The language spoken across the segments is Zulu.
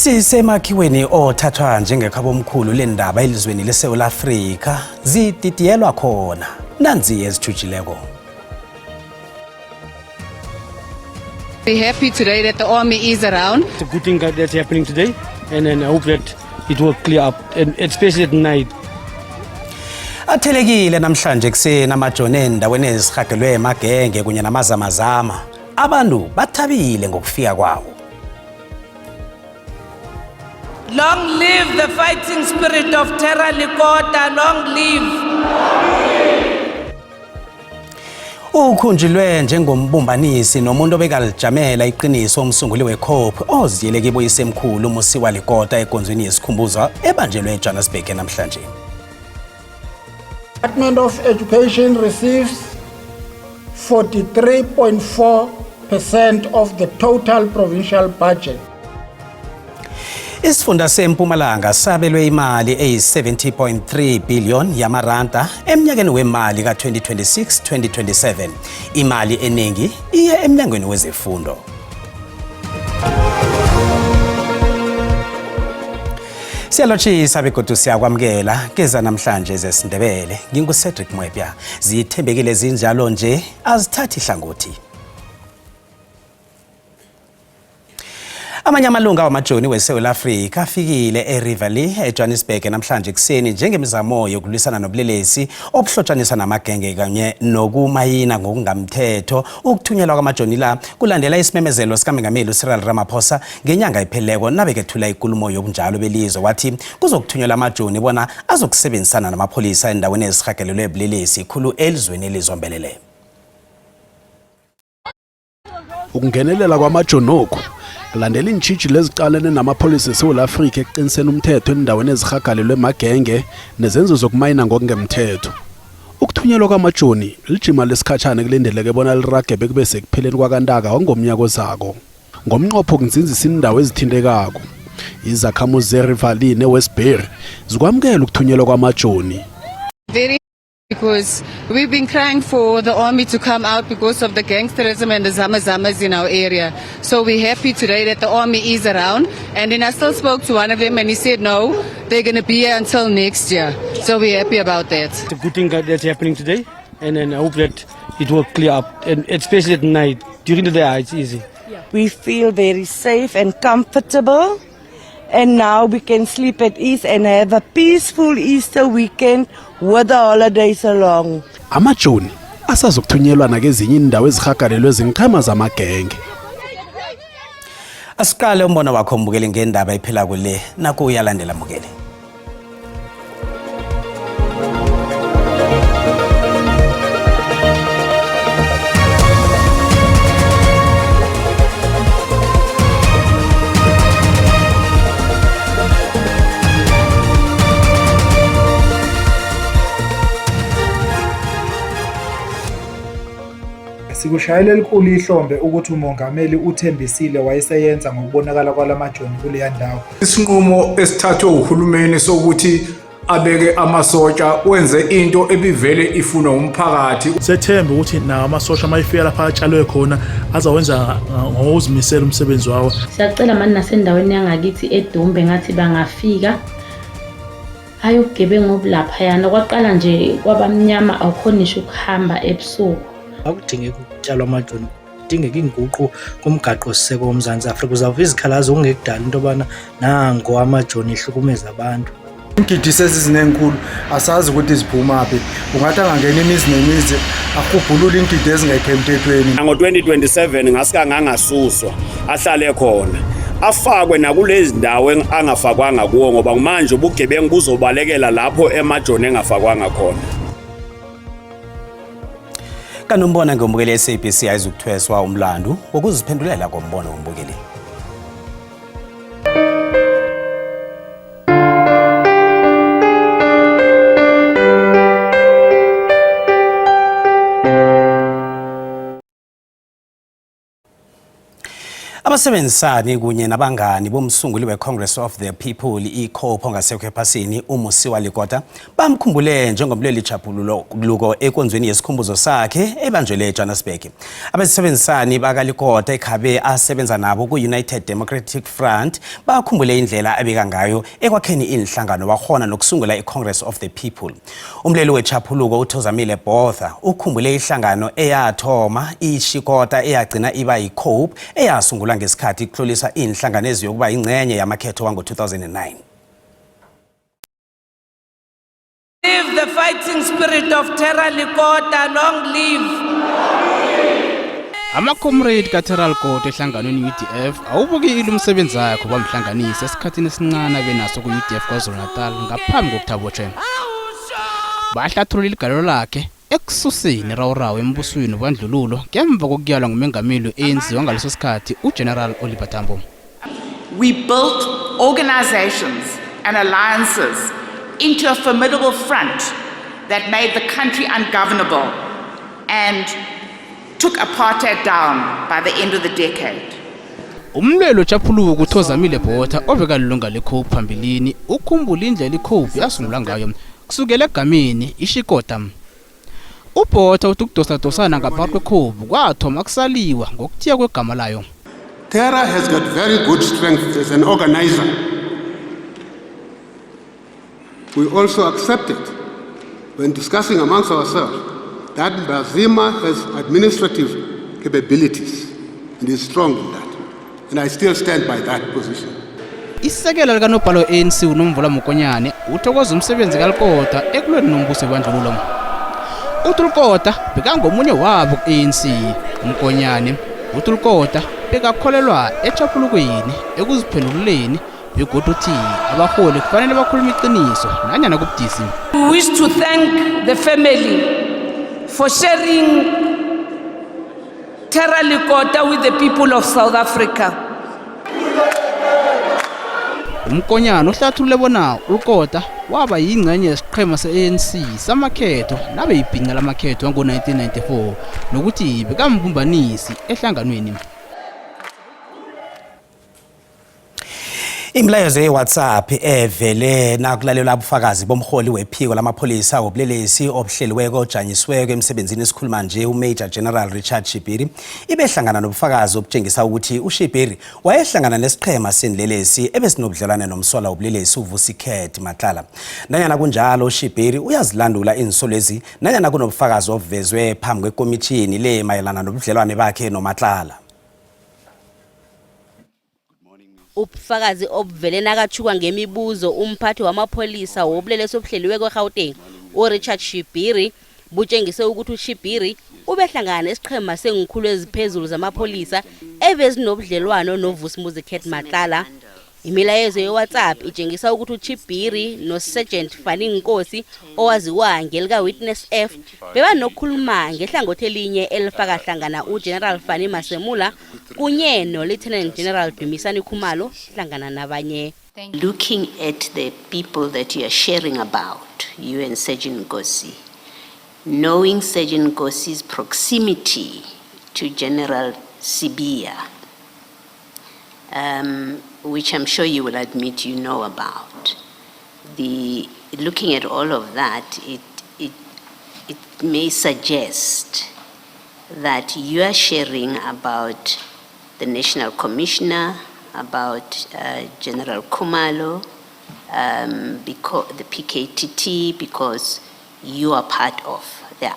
Sisemakhiweni othathwa njengekhabo omkhulu lendaba elizweni leSouth Africa zididiyelwa khona nanzi ezithujileko. We're happy today that the army is around. It's a good thing that's happening today, and then I hope that it will clear up, and especially at night. Athelekile namhlanje kuseni amajoni endaweni ezihagelwe emagenge kunye namazamazama. Abantu bathabile ngokufika kwawo. Long live the fighting spirit of Terra Likota, long live. Ukhunjilwe njengombumbanisi nomuntu obekalijamela iqiniso umsunguli weCOPE oziyeleke iboyisemkhulu Musiwa Likota ekonzweni yesikhumbuzo ebanjelwe eJohannesburg namhlanje. Department of Education receives 43.4% of the total provincial budget. Isifunda seMpumalanga sabelwe imali eyi-70.3 billion yamaranda eminyakeni wemali ka-2026-2027. Imali eningi iye emnyangweni wezefundo. Siyalotshisa begodu siyakwamukela keza namhlanje zesiNdebele. NginguCedric Mwepya. Zithembekile zinjalo nje azithathi hlangothi. Amanye amalunga wamajoni weSouth Africa afikile eRivali eJohannesburg namhlanje kuseni njengemizamo yokulwisana nobulelesi obuhlotshanisa namagenge kanye nokumayina ngokungamthetho ukuthunyelwa kwamajoni la kulandela isimemezelo sikaMengameli uCyril Ramaphosa ngenyanga epheleleko nabekethula inkulumo yobunjalo belizwe wathi kuzokuthunyelwa amajoni bona azokusebenzisana namapholisa endaweni ezihagelelwe ebulelesi khulu elizweni elizombelele. Ukungenelela kwamajoni okho kulandela intshijilo lezicalene namapholisa eSouth Africa eqiniseni umthetho endaweni ezihagalelwe emagenge nezenzo zokumayina ngokungemthetho. Ukuthunyelwa kwamajoni lijima lesikhatshana kulindeleke bona lirage bekube sekupheleni kwaKantaka wangomnyaka ozako. Ngomnqopho kunzinzisa indawo ezithintekako. Izakhamuzi zeRivali neWestbury zikwamukela ukuthunyelwa kwamajoni. Because we've been crying for the army to come out because of the gangsterism and the zamazamas in our area. So we're happy today that the army is around. And then I still spoke to one of them and he said, no, they're going to be here until next year. So we're happy about that. It's a good thing that's happening today, and then I hope that it will clear up, and especially at night. During the day, it's easy. We feel very safe and comfortable. And now we can sleep at ease and have a peaceful Easter weekend with the holidays along. Amajoni asazokuthunyelwa nakezinye indawo ezihagalelwe zinqhama zamagenge. Asiqale umbono wakho mbukeli ngendaba iphela kule naku uyalandela mbukeli. Sikushayela elikhulu ihlombe ukuthi umongameli uthembisile wayeseyenza ngokubonakala kwalamajoni kuleya ndawo. Isinqumo esithathwe uhulumeni sokuthi abeke amasotsha wenze into ebivele ifuna umphakathi. Sethemba ukuthi nawo amasotsha mayifika lapha atshalwe khona azawenza ngokuzimisela umsebenzi wawo. Siyacela manje nasendaweni yangakithi eDumbe ngathi bangafika ayogebengu obulapha yana kwaqala nje kwabamnyama awukhonisha ukuhamba ebusuku. Akudingeki ukutshalwa amajoni, kudingeka inguqu kumgaqo siseko woMzantsi Afrika. Uzawuva izikhalazo ongekudala into yobana nango amajoni ehlukumeza abantu. Ingidi sezizinenkulu asazi ukuthi ziphumaphi. Ungathi angangena imizi nemizi akubhulula ingidi ezingekho emthethweni. Ngo-2027 ngasika ngangasuswa ahlale khona afakwe nakulezi ndawo angafakwanga kuwo ngoba manje ubugebengu buzobalekela lapho emajoni engafakwanga khona. Kanombona ngombukeli SABC ayizukuthweswa umlando wokuziphendulela kombono wombukeli. Abasebenzisani kunye nabangani bomsunguli we-Congress of the People i-COPE ongasekho ephasini uMusiwa Likota bamkhumbule njengomlweli chapuluko enkonzweni yesikhumbuzo sakhe ebanjelwe eJohannesburg. Abasebenzisani bakaLikota ekhabe asebenza nabo ku-United Democratic Front bakhumbule indlela abeka ngayo ekwakheni inhlangano wakhona nokusungula i-Congress of the People. Umlweli wechapuluko uThozamile Botha ukhumbule inhlangano eyathoma iShikota eyagcina iba yi-COPE eyasungulwa ngesikhathi kuhlolisa inhlangano eziyokuba ingcenye yamakhetho wango-2009. Live the fighting spirit of Terra Likota, long live. Ama-comrade ka-Terra Likota ehlanganweni UDF awubukile umsebenzi wakhe bamhlanganisa esikhathini esincane benaso ku-UDF KwaZulu-Natal ngaphambi kokuthabotshwa. Bahlathulula igalelo lakhe ekususeni rawu embusweni wobandlululo ngemva kokuyalwa ngumengameli we-ANC wangaleso sikhathi uGeneral Oliver Tambo. We built organizations and alliances into a formidable front that made the country ungovernable and took apartheid down by the end of the decade. Umlwelo chapuluko uThozamile Botha obekalilunga leCOPE phambilini ukhumbula indlela iCOPE yasungulwa ngayo kusukela egameni iShikota. Ubotha utukudosana ngaphakathi kweCOPE kwathoma kusaliwa ngokuthiya kwegama layo. Terra has got very good strength as an organizer. We also accepted, when discussing amongst ourselves, that Mbazima has administrative capabilities and is strong in that. And I still stand by that position. Isekela likanobhala we-ANC uNomvula Mokonyane uthokoza umsebenzi kaLikota ekulweni nombuso wobandlululo. uLikota bekangomunye wabo ku-ANC. uMkonyane uLikota bekakholelwa echapulukweni ekuziphenduleni begodwa uthi abaholi kufanele bakhulume iqiniso nanyana kubudisi. We wish to thank the family for sharing Terra Likota with the people of South Africa. uMkonyane uhlathulule bona uLikota waba yingcenye yesiqhema se-ANC samakhetho nabe ibhinqa lamakhetho wango-1994 nokuthi bekambumbanisi ehlanganweni. Imlayezo ye-WhatsApp evele nakulalela ubufakazi bomholi wephiko lamapholisa wobulelesi obuhleliweko ojanyisiweko emsebenzini esikhuluma nje uMajor General Richard Shibiri ibehlangana nobufakazi obutshengisa ukuthi uShibiri wayehlangana nesiqhema senilelesi ebesinobudlelwane nomswala wobulelesi uVusikhet Matlala. Nanyana kunjalo uShibiri uyazilandula insolwezi nanyana kunobufakazi obuvezwe phambi kwekomitini le mayelana nobudlelwane bakhe noMatlala. Ubufakazi obuvele nakatshukwa ngemibuzo umphathi wamapholisa wobulelesi obuhleliweko eGauteng uRichard Shibiri butshengise ukuthi uShibiri ubehlangana nesiqhema sengikhulu eziphezulu zamapholisa ebezinobudlelwano noVusikhet Matlala. Imilayezo ye-WhatsApp itshengisa ukuthi uShibiri noSergeant Fanny Nkosi owaziwa ngelika Witness F bebanokukhuluma ngehlangothi elinye elifaka hlangana uGeneral Fanny Masemula kunye noLieutenant General Dumisani Khumalo hlangana nabanye. Looking at the people that you are sharing about, you and Sergeant Nkosi, knowing Sergeant Nkosi's proximity to General Sibiya, which I'm sure you will admit you know about. Looking at all of that, it may suggest that you are sharing about the National Commissioner, about General Khumalo, because the PKTT, because you are part of the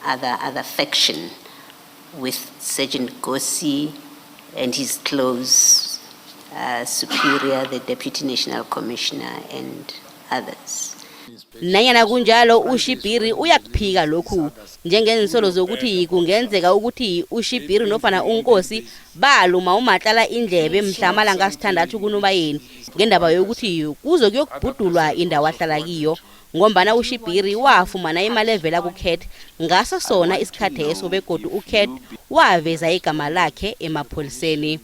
other faction with Sergeant Nkosi and his close superior, the Deputy National Commissioner and others. Nanyana kunjalo uShibiri uyakuphika lokhu njengensolo zokuthi kungenzeka ukuthi uShibiri nofana uNkosi baluma uMatlala indlebe mhlamalanga sithandathu kuNobayeni ngendaba yokuthi kuzo kuyokubhudulwa indawo ahlala kiyo ngombana uShibiri wafumana imali evela kuKhet ngaso sona isikhathi eso begodu uKhet waveza igama lakhe emapholiseni.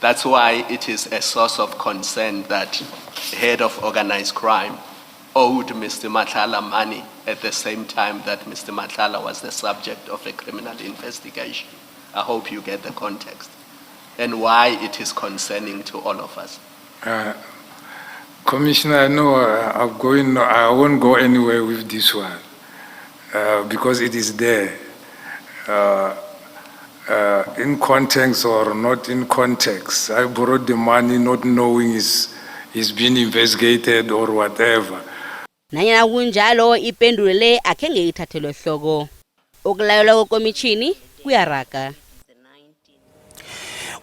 That's why it is a source of concern that the head of organized crime owed Mr. Matlala money at the same time that Mr. Matlala was the subject of a criminal investigation. I hope you get the context. and why it is concerning to all of us. Commissioner, I know I won't go anywhere with this one because it is there. In context or not in context, I borrowed the money not knowing is being investigated or whatever. Nanyana kunjalo ipendulo le akenge ithathelwe hloko. Ukulayelwa kwekomishini kuyaraga.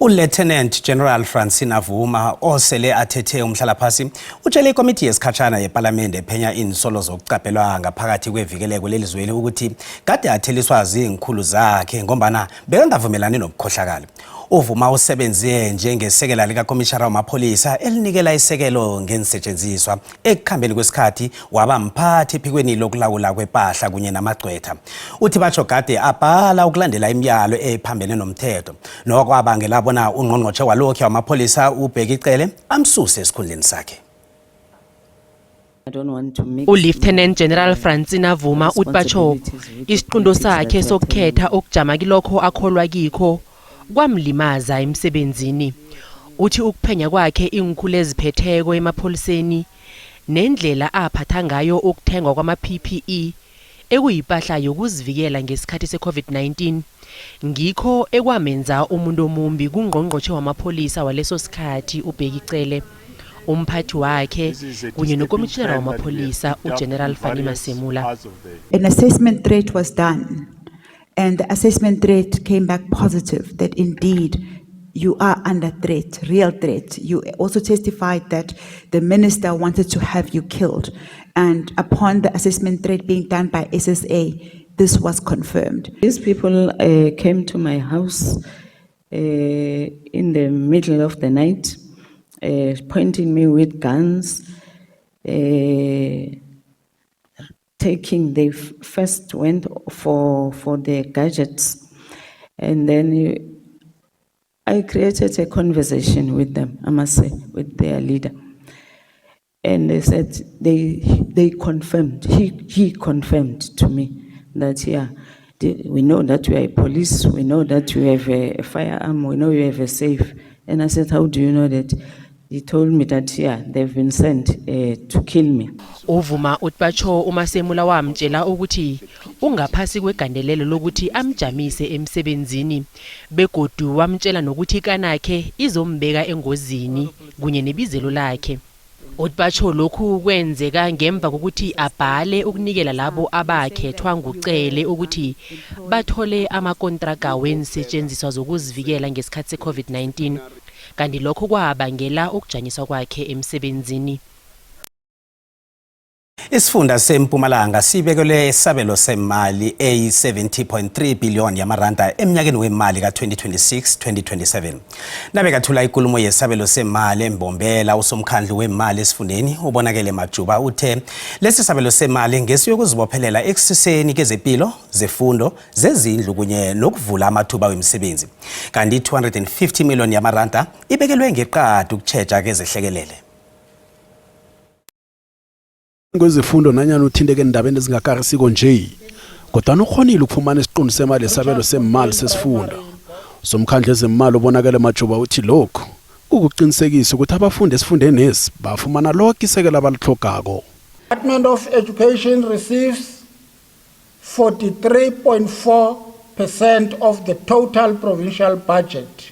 uLieutenant General Francine Avuma osele athethe umhlalaphasi utshele ikomiti yesikhatshana yeParliament ephenya insolo zokucaphelwa ngaphakathi kwevikeleko lelizweli ukuthi kade atheliswa zingikhulu zakhe ngombana bekangavumelani nobukhohlakala. Uvuma usebenze njengesekela likakomishara wamapholisa elinikela isekelo ngensetshenziswa ekukhambeni kwesikhathi waba mphathi ephikweni lokulawula kwempahla kunye namagcwetha. Uthi batsho kade abhala ukulandela imiyalo ephambene nomthetho nokwabangela bona ungqongqotshe walokho wamapholisa uBheki Cele amsuse esikhundleni sakhe. uLieutenant General Francine Avuma uthi batsho isiqundo sakhe sokukhetha okujama kilokho akholwa kikho kwamlimaza emsebenzini. Uthi ukuphenya kwakhe ingikhulu eziphetheko emapholiseni nendlela aphatha ngayo ukuthengwa kwama-PPE ekuyipahla yokuzivikela ngesikhathi se-COVID-19 ngikho ekwamenza umuntu omumbi kungqongqotshe wamapholisa waleso sikhathi uBheki Cele, umphathi wakhe kunye nokomitjhinara wamapholisa uGeneral Fani Masemula. An assessment threat was done. And the assessment threat came back positive that indeed you are under threat, real threat. You also testified that the minister wanted to have you killed. And upon the assessment threat being done by SSA, this was confirmed. These people came to my house in the middle of the night, pointing me with guns, they first went for the gadgets, and then I created a conversation with them, I must say, with their leader. And they said, they confirmed, he confirmed to me that, yeah, we know that you are a police, we know that you have a firearm, we know you have a safe. And I said, how do you know that? He told me that, yeah, they've been sent to kill me. Uvuma uthi batsho uMasemula wamtshela ukuthi ungaphasi kwegandelelo lokuthi amjamise emsebenzini begodu wamtshela nokuthi kanakhe izombeka engozini kunye nebizelo lakhe. Uthi batsho lokhu kwenzeka ngemva kokuthi abhale ukunikela labo abakhethwa nguCele ukuthi bathole amakontraka wensetshenziswa zokuzivikela ngesikhathi se-COVID-19 kanti lokho kwabangela ukujanyiswa kwakhe emsebenzini. Isifunda seMpumalanga sibekelwe isabelo semali eyi-70.3 billion yamaranda eminyakeni wemali ka-2026-2027. Nabekathula ikulumo yesabelo semali embombela usomkhandlu wemali esifundeni ubonakele Majuba uthe lesi sabelo semali ngesiyokuzibophelela ekusiseni kezempilo, zefundo, zezindlu kunye nokuvula amathuba wemisebenzi. Kanti 250 million yamaranda ibekelwe ngeqadi ukutshetsha kezehlekelele. Kwezifundo nanyana uthinteke endabeni ezingakarisiko nje kodwa ukhonile ukufumana isiqundu semali esabelo semali sesifunda. Somkhandlu ezemali ubonakele Majuba uthi lokho ukuqinisekisa ukuthi abafundi esifundeni esi bafumana lonke isekelo abalihlogako. Department of Education receives 43.4% of the total provincial budget,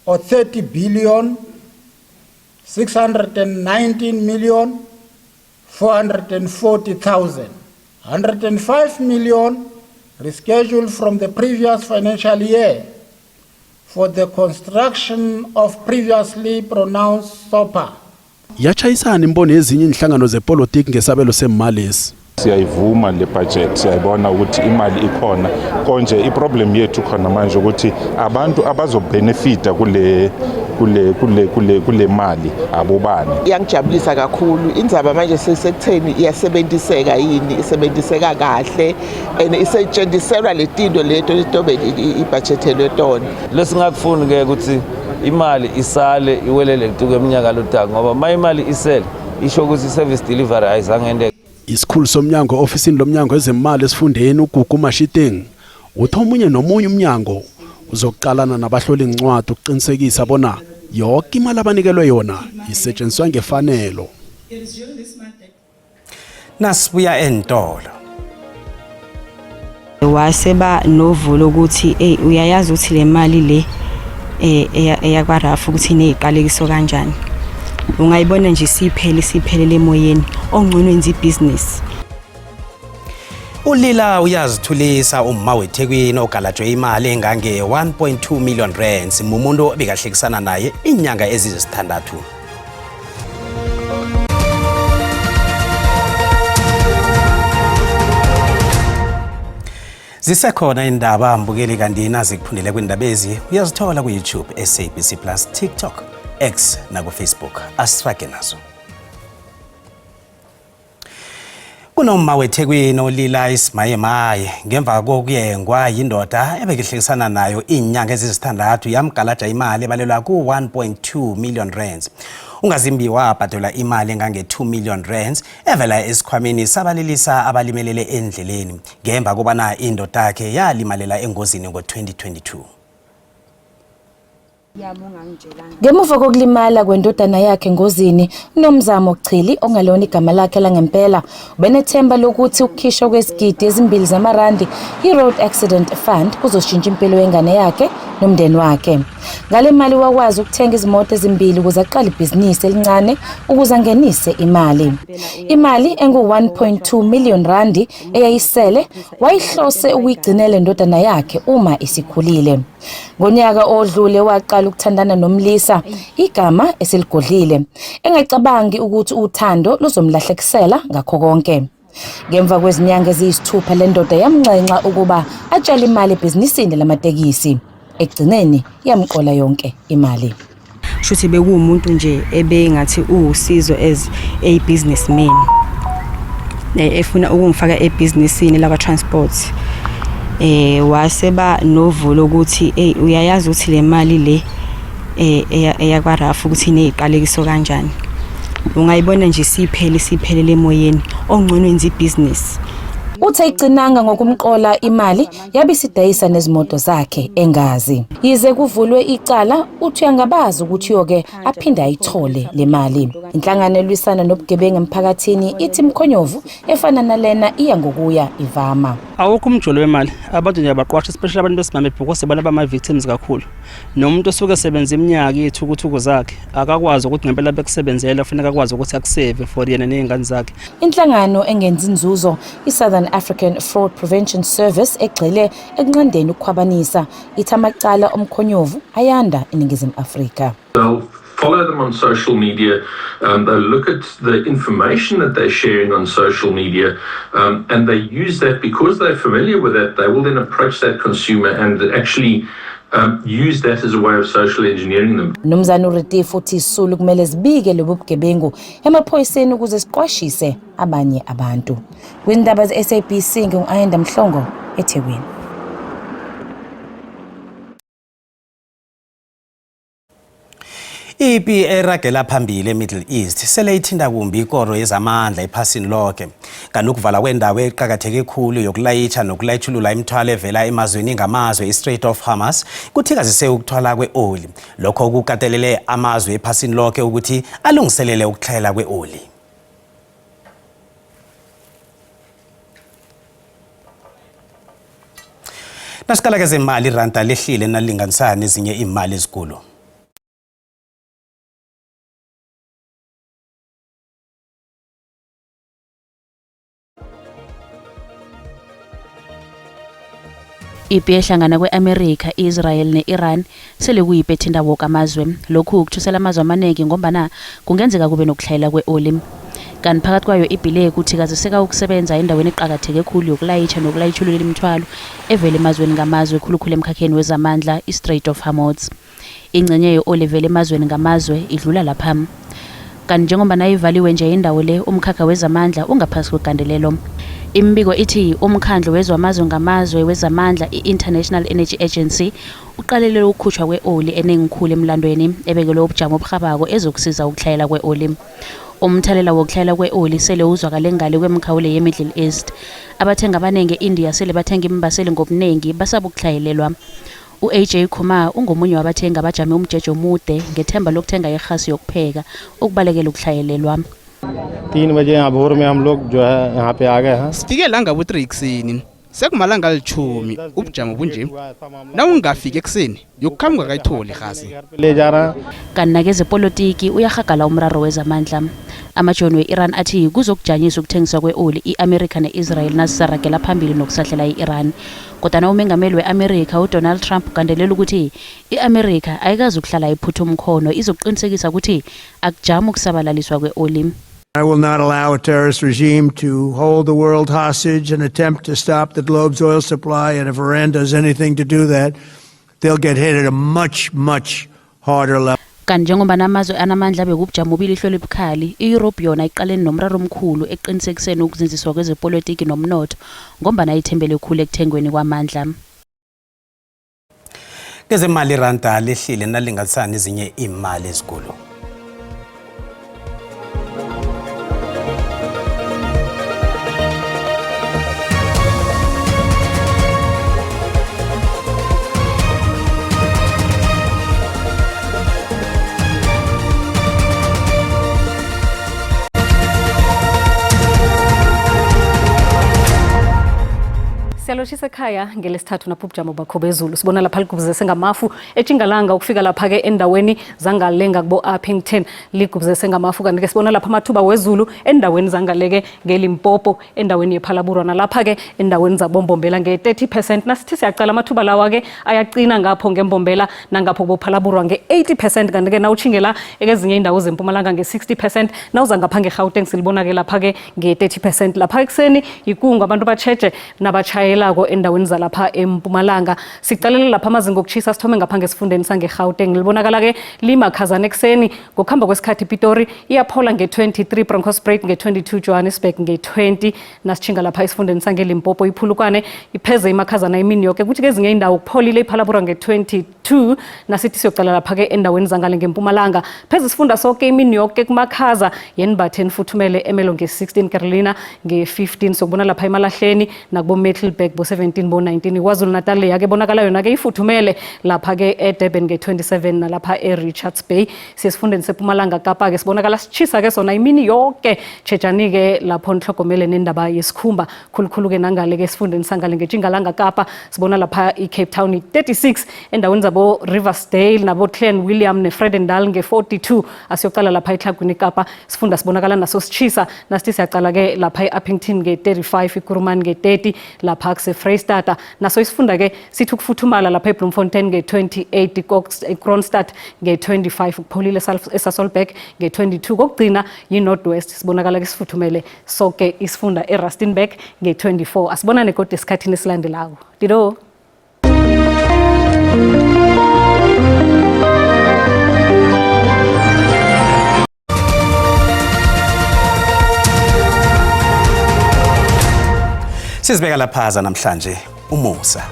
or 30 billion 619 million 440,000. 105 million rescheduled from the previous financial year for the construction of previously pronounced SOPA. Yachayisana imbono ezinye inhlangano zepolitiki ngesabelo semali esi. Siyayivuma le budget, siyayibona ukuthi imali ikhona konje iproblem yethu khona manje ukuthi abantu abazobenefita kule mali abobani. Iyangijabulisa kakhulu indzaba manje sesekutheni iyasebenziseka yini, isebenziseka kahle and isetshenziselwa letinto leto litobe ibudgethelwe tona. Lesingakufuni ke ukuthi imali isale iwelele kweminyaka lotaka ngoba mayimali isele isho ukuthi service delivery ayizangende. Isikhulu somnyango ofisini lomnyango ezemali esifundeni uGugu Mashiteng uthi omunye nomunye umnyango uzokuqalana nabahloli incwadi ukuqinisekisa bona yonke imali abanikelwe yona isetshenziswa ngefanelo. Nasibuya entolo. Waseba novulo ukuthi uyayazi ukuthi le mali le eyakwarafu ukuthi ineziqalekiso kanjani. Ungayibona nje siphelele emoyeni ongcono enza ibusiness. Ulila uyazithulisa umma weThekwini ogalajwe imali engange 1.2 million rands mumuntu obekahlekisana naye inyanga ezisithandathu. Zisekhona indaba mbukeli kanti nazikuphundile kwindabezi uyazithola ku YouTube, SABC Plus, TikTok, X na ku Facebook. Asifake nazo. Kunomma weThekwini olila isimayemaye ngemva kokuyengwa yindoda ebekihlekisana nayo inyanga ezisithandathu yamgalaja imali ebalelwa ku 1.2 million rands. Ungazimbi wabhadelwa imali engange 2 million rands evela esikhwameni sabalilisa abalimelele endleleni ngemva kobana indoda yakhe yalimalela engozini ngo-2022. Ngemuva kokulimala kwendodana yakhe engozini, uNomzamo Chili ongalona igama lakhe langempela ubenethemba lokuthi ukukhishwa kwezigidi ezimbili zamarandi i-Road Accident Fund kuzoshintsha impilo yengane yakhe nomndeni wakhe. Ngale mali wakwazi ukuthenga izimoto ezimbili ukuze aqale ibhizinisi elincane ukuze angenise imali. Imali engu-1.2 million randi eyayisele wayihlose ukuyigcinela indodana yakhe uma isikhulile. Ngonyaka odlule waqala ukuthandana nomlisa igama eseligodlile engacabangi ukuthi uthando luzomlahlekisela ngakho konke. Ngemva kwezinyanga eziyisithupha le ndoda yamncenxa ukuba atshale imali ebhizinisini lamatekisi. Ekugcineni yamqola yonke imali. Shuthi bekuwumuntu nje ebengathi usizo as a businessman. Efuna ukungifaka ebhizinisini lakwa transport. Waseba novulo ukuthi uyayazi ukuthi le mali le eyakwarafu ukuthi ineziqalekiso kanjani. Ungayibona nje siphelele emoyeni ongcono enza ibusiness. Uthe igcinanga ngokumqola imali yabisidayisa nezimoto zakhe engazi. Yize kuvulwe icala uthi uyangabazi ukuthi yoke aphinda ayithole le mali. Inhlangano elwisana nobugebengu emphakathini ithi Mkhonyovu efana nalena iya ngokuya ivama. Awukho umjolo wemali abantu nje abaqwasha especially abantu besimame because bona bama victims kakhulu. Nomuntu osuke sebenza iminyaka yethukuthuku zakhe akakwazi ukuthi ngempela bekusebenzela kufanele akwazi ukuthi akusave for yena nezingane zakhe. Inhlangano engenza inzuzo iSouthern African Fraud Prevention Service egxile ekunqandeni ukukhwabanisa ithi amacala omkhonyovu ayanda eNingizimu Afrika. Follow them on social media, they'll look at the information that they're sharing on social media, and they use that because they're familiar with that. They will then approach that consumer and actually use that as a way of social engineering them. Nomzana uRetief uthi isulu kumele zibike lobu bugebengu emaphoyiseni ukuze siqwashise abanye abantu. Kwindaba ze-SABC ngingu-Ayanda Mhlongo eThekwini. Ipi eragela phambili eMiddle East sele ithinta kumbi ikoro yezamandla ephasini lonke. Kanukuvala kwendawo eqhakatheke khulu yokulayitsha nokulayitshulula imithwalo evela emazweni ngamazwe iStrait of Hormuz kuthikazise ukuthwala kweoli. Lokho kukatelele amazwe ephasini lonke ukuthi alungiselele ukuthlela kweoli. Nasikala ke zemali iranda lehlile nalinganisana nezinye imali ezikulu. Ipi ehlangana kwe-America, Israel ne-Iran sele kuyiphethe woke amazwe. Lokhu ukuthusela amazwe amaningi ngombana kungenzeka kube nokuhlayela kwe-oli. Kanti phakathi kwayo ibhile kuthikaziseka ukusebenza endaweni eqhakatheke khulu yokulayitsha nokulayitshulula imithwalo evela emazweni ngamazwe khulukhulu emkhakheni wezamandla iStrait of Hormuz. Ingcenye ye-oli evela emazweni ngamazwe idlula lapha. Kanti njengoba nayivaliwe nje indawo le umkhakha wezamandla ungaphasi kwegandelelo. Imbiko ithi umkhandlu wezamazwe ngamazwe wezamandla i-International Energy Agency uqalelele ukukhutshwa kwe-oli enengikhulu emlandweni ebekelwe ubujamo obuhabako ezokusiza ukuhlayela kwe-oli. Umthalela wokuhlayela kwe-oli sele uzwakale ngale kwemikhawulo ye-Middle East. Abathenga abaningi e-India sele bathenga imbaseli ngobuningi basaba ukuhlayelelwa. U-AJ Khuma ungomunye wabathengi abajame umjeje omude ngethemba lokuthenga irhasi yokupheka ukubalekela ukuhlayelelwa. 3 बजे यहाँ भोर में हम लोग जो है यहाँ पे आ गए हैं. Sifike la ngabu-3 ekseni. Sekumalanga al-10 ubujamo bunje. Na ungafika ekseni yokukhamba kayitholi irhasi. Kanti kezepolitiki uyahagala umraro wezamandla. Amajoni we-Iran athi kuzokujanyiswa ukuthengiswa kwe-oli i-America ne-Israel nasisaragela phambili nokusahlela i-Iran. Kodwa umengameli we-America uDonald Trump ugandelela ukuthi i-America ayikazi ukuhlala iphutha umkhono izokuqinisekisa ukuthi akujama ukusabalaliswa kwe-oli. I will not allow a terrorist regime to hold the world hostage and attempt to stop the globe's oil supply, and if Iran does anything to do that, they'll get hit at a much, much harder level. Kanti njengoba namazwe anamandla bekubujamo obilihlelo ebukhali, i-Europe yona iqalene nomraro omkhulu eqinisekiseni ukuzinziswa kwezepolitiki nomnotho ngombana ithembele khulu ekuthengweni kwamandla. Kezemali iranda lehlile nalinganisana ezinye imali ezikulu. Siyaloshisa ekhaya ngelesithathu napho ubujamo bakho bezulu. Sibona lapha ligubuzese ngamafu eTshingalanga ukufika lapha ke endaweni zangalenga kubo Uppington ligubuzese ngamafu kanti ke sibona lapha amathuba wezulu endaweni zangaleke ngeLimpopo endaweni yePhalaburwa nalapha ke endaweni zaBombombela nge30% nasithi siyaqala amathuba lawa ke ayaqina ngapho ngeMbombela nangapho boPhalaburwa nge80% kanti ke nawuchingela ekezinye indawo zeMpumalanga nge60% nawuza ngapha ngeGauteng silibona ke lapha ke nge30% lapha ekseni ikungu abantu bacheje nabachaye lako endaweni zalapha eMpumalanga siqalela lapha amazinga okuchisa sithome ngapha ngesifundeni sangeGauteng libonakala ke limakhazana ekseni ngokuhamba kwesikhathi Pitori iyaphola nge23 Bronkhorstspruit nge22 Johannesburg nge20 nasichinga lapha esifundeni sangeLimpopo iphulukwane ipheze imakhazana emini yonke kuthi kezinye indawo kupholile iPhalaburwa nge22 nasithi siyoqala lapha ke endaweni zangale ngeMpumalanga pheze isifunda sonke imini yonke kumakhaza yenbathen futhumele emelo nge16 Carolina nge15 sokubona lapha eMalahleni nakubo Middelburg bo 17 bo 19 iKwaZulu Natal yake bonakala yona ke ifuthumele lapha ke eDurban nge27 nalapha eRichards Bay sesifundeni sePumalanga Kapa ke sibonakala sichisa ke sona imini yonke tshejani ke lapho nihlogomele nendaba yesikhumba khulukhulu ke nangale ke sifundeni sangale ngeTshingalanga Kapa sibona lapha eCape Town 36 endaweni zabo Riversdale nabo Clan William neFredendal nge42 asiyoqala lapha eTlagwini Kapa sifunda sibonakala naso sichisa nasithi siyaqala ke lapha eUppington nge35 iKurumani nge30 lapha kuseFreystata naso isifunda ke sithi ukufuthumala lapha eBloemfontein nge28 iKroonstad nge25 ukupholile eSasolburg nge22 kokugcina yiNorthwest sibonakala ke sifuthumele sonke isifunda eRustenburg nge24 asibona nekode esikhathini esilandelayo dido Sizibeka lapha namhlanje umusa